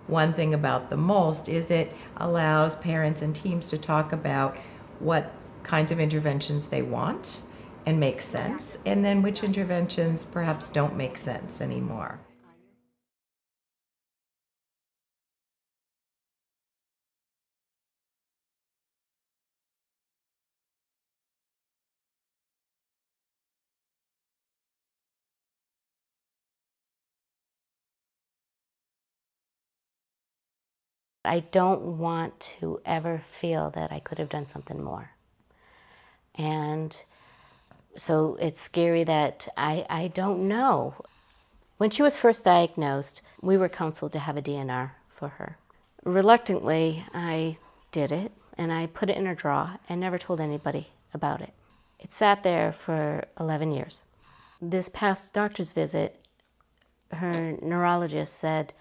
One thing about the MOLST is it allows parents and teams to talk about what kinds of interventions they want and make sense, and then which interventions perhaps don't make sense anymore. I don't want to ever feel that I could have done something more. And so it's scary that I don't know. When she was first diagnosed, we were counseled to have a DNR for her. Reluctantly, I did it, and I put it in a drawer and never told anybody about it. It sat there for 11 years. This past doctor's visit, her neurologist said,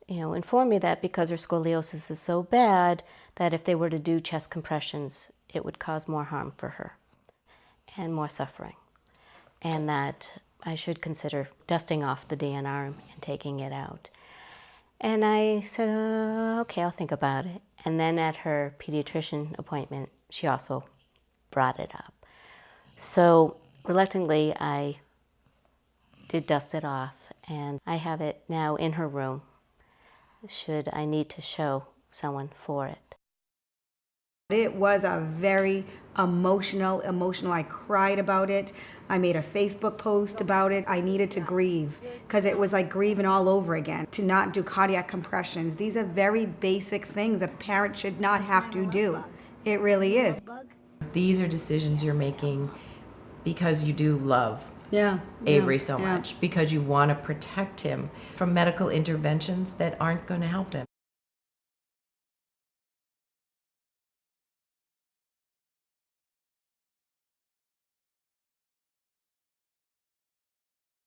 inform me that because her scoliosis is so bad that if they were to do chest compressions, it would cause more harm for her and more suffering, and that I should consider dusting off the DNR and taking it out. And I said, okay, I'll think about it. And then at her pediatrician appointment, she also brought it up. So reluctantly, I did dust it off, and I have it now in her room should I need to show someone for it. It was a very emotional. I cried about it. I made a Facebook post about it. I needed to grieve because it was like grieving all over again. To not do cardiac compressions. These are very basic things that a parent should not have to do. It really is. These are decisions you're making because you do love Avery so much, because you want to protect him from medical interventions that aren't going to help him.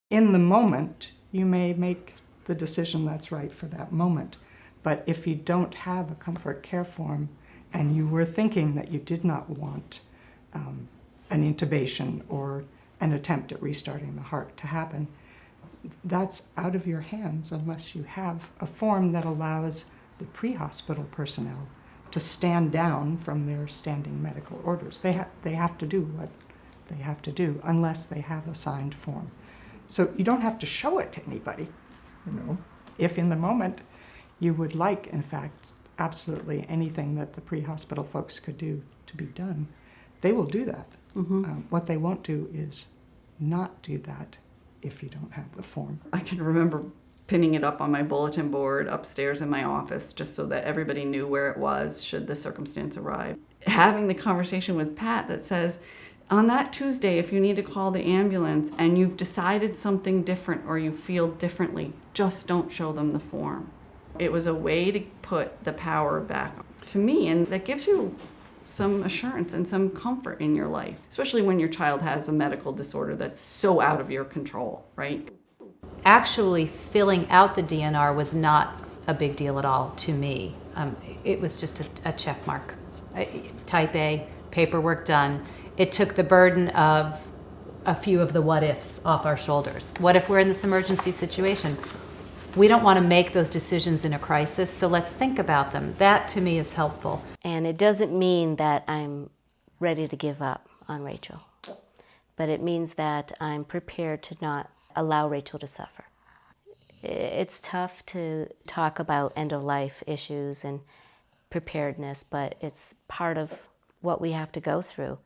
In the moment, you may make the decision that's right for that moment. But if you don't have a comfort care form and you were thinking that you did not want an intubation or an attempt at restarting the heart to happen, that's out of your hands unless you have a form that allows the pre-hospital personnel to stand down from their standing medical orders. They have to do what they have to do unless they have a signed form. So you don't have to show it to anybody, If in the moment you would like, in fact, absolutely anything that the pre-hospital folks could do to be done, they will do that. What they won't do is not do that if you don't have the form. I can remember pinning it up on my bulletin board upstairs in my office just so that everybody knew where it was should the circumstance arrive. Having the conversation with Pat that says, on that Tuesday, if you need to call the ambulance and you've decided something different or you feel differently, just don't show them the form. It was a way to put the power back to me, and that gives you some assurance and some comfort in your life, especially when your child has a medical disorder that's so out of your control, right? Actually filling out the DNR was not a big deal at all to me. It was just a check mark. Type A, paperwork done. It took the burden of a few of the what ifs off our shoulders. What if we're in this emergency situation? We don't want to make those decisions in a crisis, so let's think about them. That to me is helpful. And it doesn't mean that I'm ready to give up on Rachel, but it means that I'm prepared to not allow Rachel to suffer. It's tough to talk about end-of-life issues and preparedness, but it's part of what we have to go through.